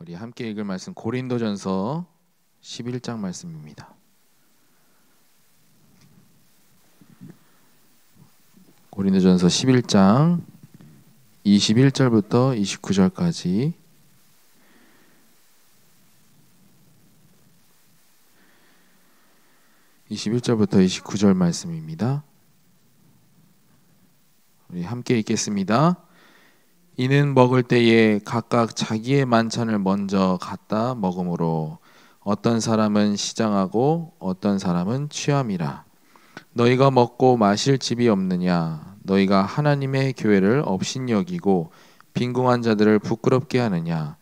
우리 함께 읽을 말씀 고린도전서 11장 말씀입니다. 고린도전서 11장 21절부터 29절까지 (21절부터 29절) 말씀입니다. 우리 함께 읽겠습니다. 이는 먹을 때에 각각 자기의 만찬을 먼저 갖다 먹으므로 어떤 사람은 시장하고 어떤 사람은 취함이라. 너희가 먹고 마실 집이 없느냐? 너희가 하나님의 교회를 업신여기고 빈궁한 자들을 부끄럽게 하느냐?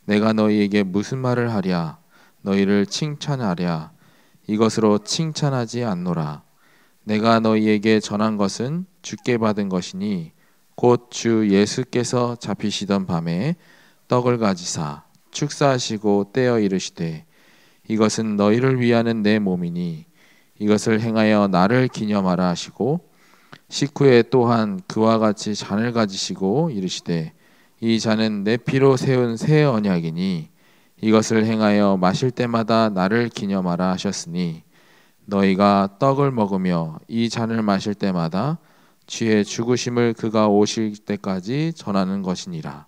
내가 너희에게 무슨 말을 하랴? 너희를 칭찬하랴? 이것으로 칭찬하지 않노라. 내가 너희에게 전한 것은 주께 받은 것이니 곧 주 예수께서 잡히시던 밤에 떡을 가지사 축사하시고 떼어 이르시되 이것은 너희를 위하는 내 몸이니 이것을 행하여 나를 기념하라 하시고 식후에 또한 그와 같이 잔을 가지시고 이르시되 이 잔은 내 피로 세운 새 언약이니 이것을 행하여 마실 때마다 나를 기념하라 하셨으니 너희가 떡을 먹으며 이 잔을 마실 때마다 주의 죽으심을 그가 오실 때까지 전하는 것이니라.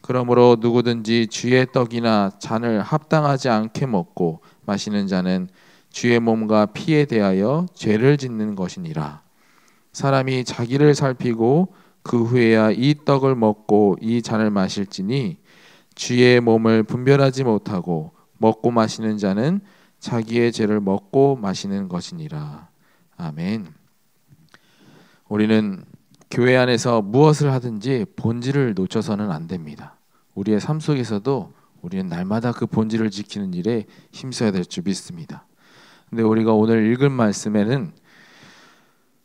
그러므로 누구든지 주의 떡이나 잔을 합당하지 않게 먹고 마시는 자는 주의 몸과 피에 대하여 죄를 짓는 것이니라. 사람이 자기를 살피고 그 후에야 이 떡을 먹고 이 잔을 마실지니 주의 몸을 분별하지 못하고 먹고 마시는 자는 자기의 죄를 먹고 마시는 것이니라. 아멘. 우리는 교회 안에서 무엇을 하든지 본질을 놓쳐서는 안 됩니다. 우리의 삶 속에서도 우리는 날마다 그 본질을 지키는 일에 힘써야 될 줄 믿습니다. 근데 우리가 오늘 읽은 말씀에는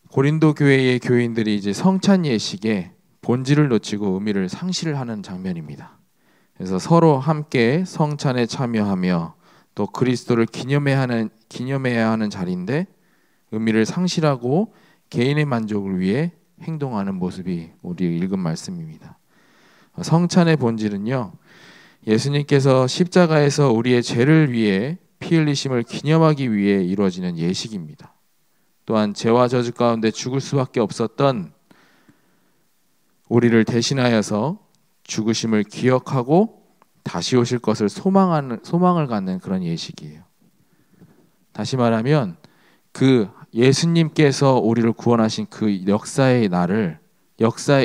고린도 교회의 교인들이 이제 성찬 예식에 본질을 놓치고 의미를 상실하는 장면입니다. 그래서 서로 함께 성찬에 참여하며 또 그리스도를 기념해야 하는 자리인데 의미를 상실하고 개인의 만족을 위해 행동하는 모습이 우리 읽은 말씀입니다. 성찬의 본질은요, 예수님께서 십자가에서 우리의 죄를 위해 피 흘리심을 기념하기 위해 이루어지는 예식입니다. 또한 죄와 저주 가운데 죽을 수밖에 없었던 우리를 대신하여서 죽으심을 기억하고 다시 오실 것을 소망을 갖는 그런 예식이에요. 다시 말하면 그 예수님께서 우리를 구원하신 그 역사의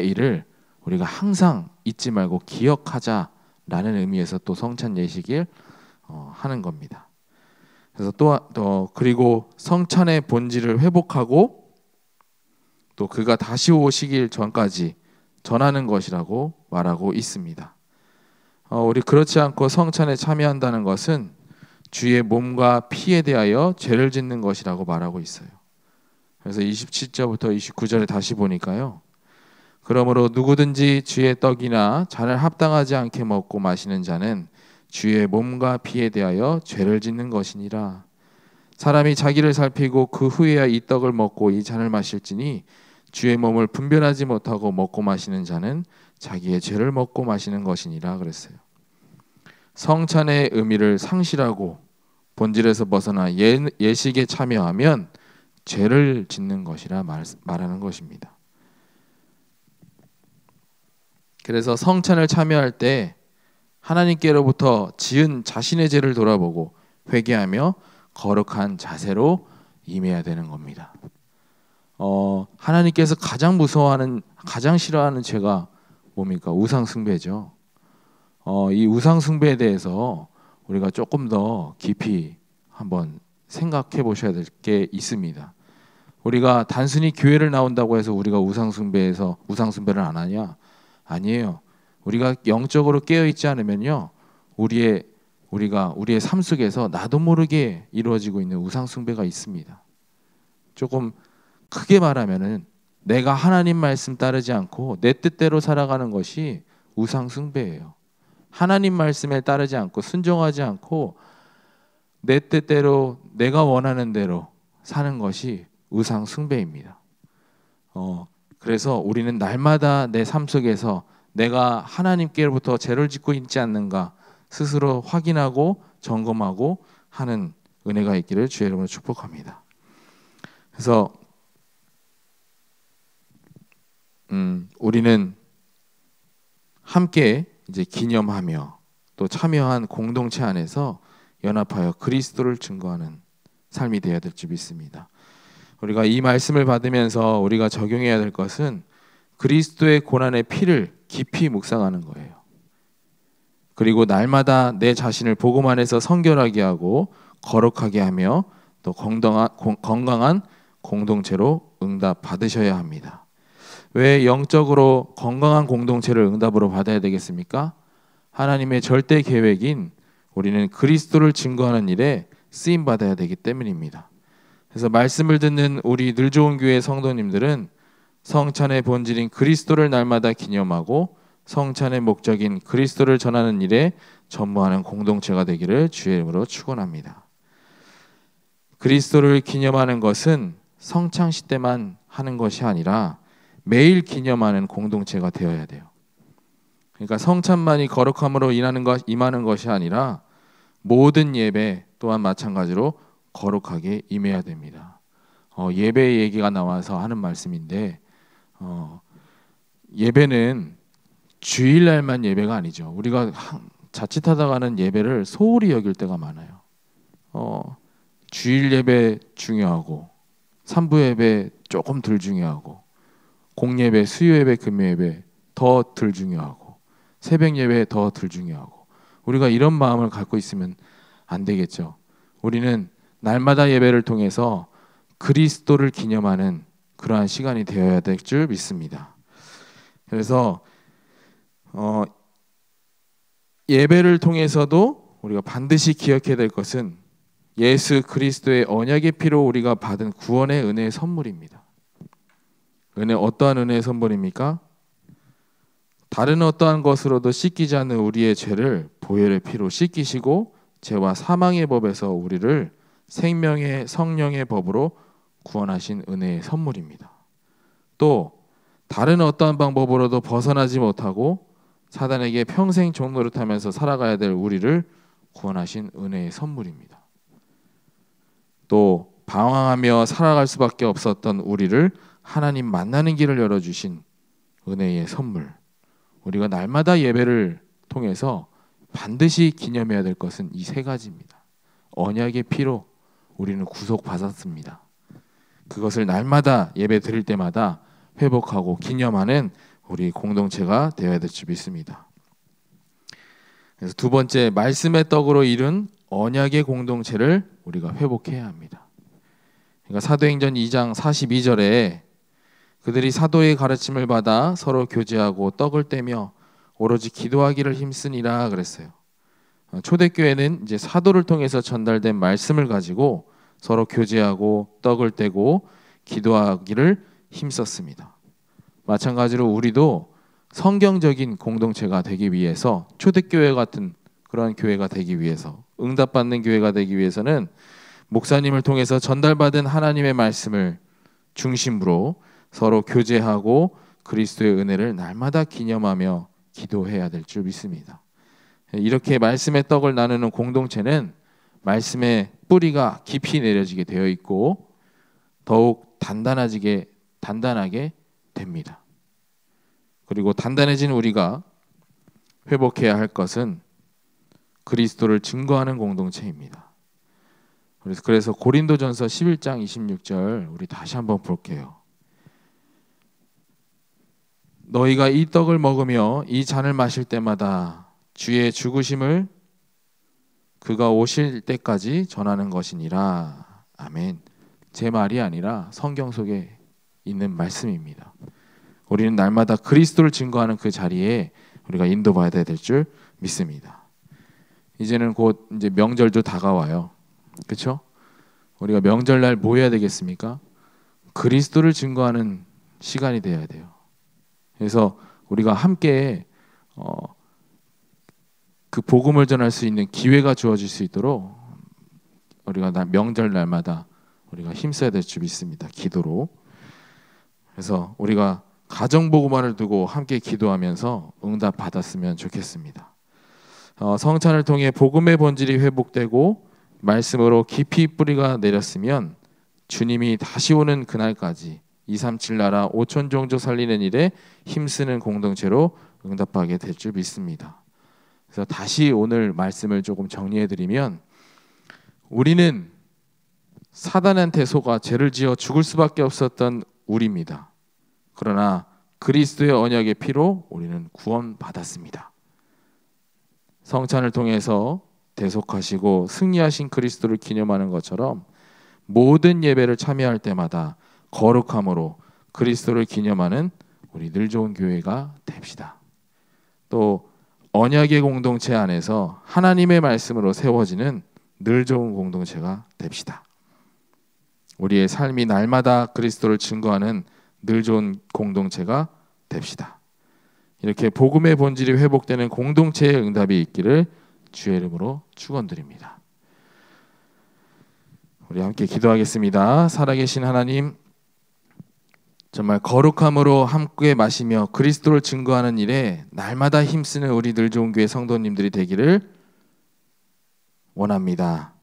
일을 우리가 항상 잊지 말고 기억하자라는 의미에서 또 성찬 예식을 하는 겁니다. 그래서 또 그리고 성찬의 본질을 회복하고 또 그가 다시 오시길 전까지 전하는 것이라고 말하고 있습니다. 우리 그렇지 않고 성찬에 참여한다는 것은 주의 몸과 피에 대하여 죄를 짓는 것이라고 말하고 있어요. 그래서 27절부터 29절에 다시 보니까요. 그러므로 누구든지 주의 떡이나 잔을 합당하지 않게 먹고 마시는 자는 주의 몸과 피에 대하여 죄를 짓는 것이니라. 사람이 자기를 살피고 그 후에야 이 떡을 먹고 이 잔을 마실지니 주의 몸을 분별하지 못하고 먹고 마시는 자는 자기의 죄를 먹고 마시는 것이니라 그랬어요. 성찬의 의미를 상실하고 본질에서 벗어나 예식에 참여하면 죄를 짓는 것이라 말하는 것입니다. 그래서 성찬을 참여할 때 하나님께로부터 지은 자신의 죄를 돌아보고 회개하며 거룩한 자세로 임해야 되는 겁니다. 하나님께서 가장 무서워하는, 가장 싫어하는 죄가 뭡니까? 우상숭배죠. 이 우상숭배에 대해서 우리가 조금 더 깊이 한번 생각해 보셔야 될 게 있습니다. 우리가 단순히 교회를 나온다고 해서 우리가 우상숭배를 안 하냐? 아니에요. 우리가 영적으로 깨어 있지 않으면요, 우리의 삶 속에서 나도 모르게 이루어지고 있는 우상숭배가 있습니다. 조금 크게 말하면은 내가 하나님 말씀 따르지 않고 내 뜻대로 살아가는 것이 우상숭배예요. 하나님 말씀에 따르지 않고 순종하지 않고 내 뜻대로 내가 원하는 대로 사는 것이 우상숭배입니다. 그래서 우리는 날마다 내 삶 속에서 내가 하나님께로부터 죄를 짓고 있지 않는가, 스스로 확인하고 점검하고 하는 은혜가 있기를 주의 이름으로 축복합니다. 그래서 우리는 함께 이제 기념하며 또 참여한 공동체 안에서 연합하여 그리스도를 증거하는 삶이 되어야 될 줄 믿습니다. 우리가 이 말씀을 받으면서 우리가 적용해야 될 것은 그리스도의 고난의 피를 깊이 묵상하는 거예요. 그리고 날마다 내 자신을 복음 안에서 성결하게 하고 거룩하게 하며 또 건강한 공동체로 응답 받으셔야 합니다. 왜 영적으로 건강한 공동체를 응답으로 받아야 되겠습니까? 하나님의 절대 계획인 우리는 그리스도를 증거하는 일에 쓰임 받아야 되기 때문입니다. 그래서 말씀을 듣는 우리 늘 좋은 교회 성도님들은 성찬의 본질인 그리스도를 날마다 기념하고 성찬의 목적인 그리스도를 전하는 일에 전무하는 공동체가 되기를 주의 이름으로 축원합니다. 그리스도를 기념하는 것은 성찬식 때만 하는 것이 아니라 매일 기념하는 공동체가 되어야 돼요. 그러니까 성찬만이 거룩함으로 임하는 것이 아니라 모든 예배 또한 마찬가지로 거룩하게 임해야 됩니다. 예배 얘기가 나와서 하는 말씀인데 예배는 주일날만 예배가 아니죠. 우리가 자칫하다가는 예배를 소홀히 여길 때가 많아요. 주일 예배 중요하고 산부 예배 조금 덜 중요하고 공예배, 수요 예배, 금요 예배 더 덜 중요하고 새벽 예배 더 덜 중요하고 우리가 이런 마음을 갖고 있으면 안 되겠죠. 우리는 날마다 예배를 통해서 그리스도를 기념하는 그러한 시간이 되어야 될 줄 믿습니다. 그래서 예배를 통해서도 우리가 반드시 기억해야 될 것은 예수 그리스도의 언약의 피로 우리가 받은 구원의 은혜의 선물입니다. 어떠한 은혜의 선물입니까? 다른 어떠한 것으로도 씻기지 않는 우리의 죄를 보혈의 피로 씻기시고 죄와 사망의 법에서 우리를 생명의 성령의 법으로 구원하신 은혜의 선물입니다. 또 다른 어떠한 방법으로도 벗어나지 못하고 사단에게 평생 종노릇하면서 살아가야 될 우리를 구원하신 은혜의 선물입니다. 또 방황하며 살아갈 수밖에 없었던 우리를 하나님 만나는 길을 열어주신 은혜의 선물. 우리가 날마다 예배를 통해서 반드시 기념해야 될 것은 이 세 가지입니다. 언약의 피로 우리는 구속받았습니다. 그것을 날마다 예배 드릴 때마다 회복하고 기념하는 우리 공동체가 되어야 될 줄 믿습니다. 그래서 두 번째, 말씀의 떡으로 이룬 언약의 공동체를 우리가 회복해야 합니다. 그러니까 사도행전 2장 42절에 그들이 사도의 가르침을 받아 서로 교제하고 떡을 떼며 오로지 기도하기를 힘쓰니라 그랬어요. 초대교회는 이제 사도를 통해서 전달된 말씀을 가지고 서로 교제하고 떡을 떼고 기도하기를 힘썼습니다. 마찬가지로 우리도 성경적인 공동체가 되기 위해서 초대교회 같은 그러한 교회가 되기 위해서 응답받는 교회가 되기 위해서는 목사님을 통해서 전달받은 하나님의 말씀을 중심으로 서로 교제하고 그리스도의 은혜를 날마다 기념하며 기도해야 될 줄 믿습니다. 이렇게 말씀의 떡을 나누는 공동체는 말씀의 뿌리가 깊이 내려지게 되어 있고 더욱 단단하게 됩니다. 그리고 단단해진 우리가 회복해야 할 것은 그리스도를 증거하는 공동체입니다. 그래서 고린도전서 11장 26절 우리 다시 한번 볼게요. 너희가 이 떡을 먹으며 이 잔을 마실 때마다 주의 죽으심을 그가 오실 때까지 전하는 것이니라. 아멘. 제 말이 아니라 성경 속에 있는 말씀입니다. 우리는 날마다 그리스도를 증거하는 그 자리에 우리가 인도받아야 될 줄 믿습니다. 이제는 곧 이제 명절도 다가와요. 그렇죠? 우리가 명절날 뭐 해야 되겠습니까? 그리스도를 증거하는 시간이 돼야 돼요. 그래서 우리가 함께 그 복음을 전할 수 있는 기회가 주어질 수 있도록 우리가 명절 날마다 우리가 힘써야 될 줄 믿습니다. 기도로. 그래서 우리가 가정 복음만을 두고 함께 기도하면서 응답 받았으면 좋겠습니다. 성찬을 통해 복음의 본질이 회복되고 말씀으로 깊이 뿌리가 내렸으면 주님이 다시 오는 그날까지 237 나라 5천 종족 살리는 일에 힘쓰는 공동체로 응답하게 될 줄 믿습니다. 그래서 다시 오늘 말씀을 조금 정리해 드리면, 우리는 사단한테 속아 죄를 지어 죽을 수밖에 없었던 우리입니다. 그러나 그리스도의 언약의 피로 우리는 구원받았습니다. 성찬을 통해서 대속하시고 승리하신 그리스도를 기념하는 것처럼 모든 예배를 참여할 때마다 거룩함으로 그리스도를 기념하는 우리 늘 좋은 교회가 됩시다. 또 언약의 공동체 안에서 하나님의 말씀으로 세워지는 늘 좋은 공동체가 됩시다. 우리의 삶이 날마다 그리스도를 증거하는 늘 좋은 공동체가 됩시다. 이렇게 복음의 본질이 회복되는 공동체의 응답이 있기를 주의 이름으로 축원드립니다. 우리 함께 기도하겠습니다. 살아계신 하나님, 정말 거룩함으로 함께 마시며 그리스도를 증거하는 일에 날마다 힘쓰는 우리 늘 좋은 교회 성도님들이 되기를 원합니다.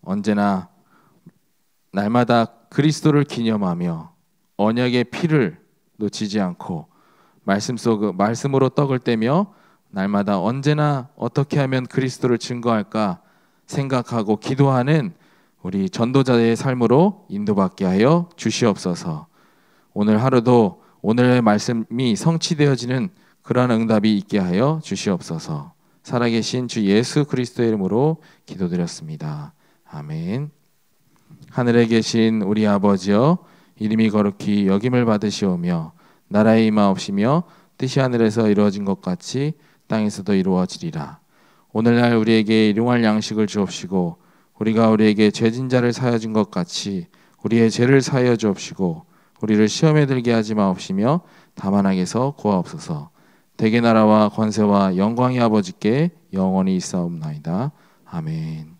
언제나 날마다 그리스도를 기념하며 언약의 피를 놓치지 않고 말씀으로 떡을 떼며 날마다 언제나 어떻게 하면 그리스도를 증거할까 생각하고 기도하는 우리 전도자의 삶으로 인도받게 하여 주시옵소서. 오늘 하루도 오늘의 말씀이 성취되어지는 그러한 응답이 있게 하여 주시옵소서. 살아계신 주 예수 그리스도의 이름으로 기도드렸습니다. 아멘. 하늘에 계신 우리 아버지여, 이름이 거룩히 여김을 받으시오며 나라의 임하옵시며 뜻이 하늘에서 이루어진 것 같이 땅에서도 이루어지리라. 오늘날 우리에게 일용할 양식을 주옵시고 우리가 우리에게 죄진 자를 사하여 준 것 같이 우리의 죄를 사하여 주옵시고 우리를 시험에 들게 하지 마옵시며 다만 악에서 구하옵소서. 대개 나라와 권세와 영광이 아버지께 영원히 있사옵나이다. 아멘.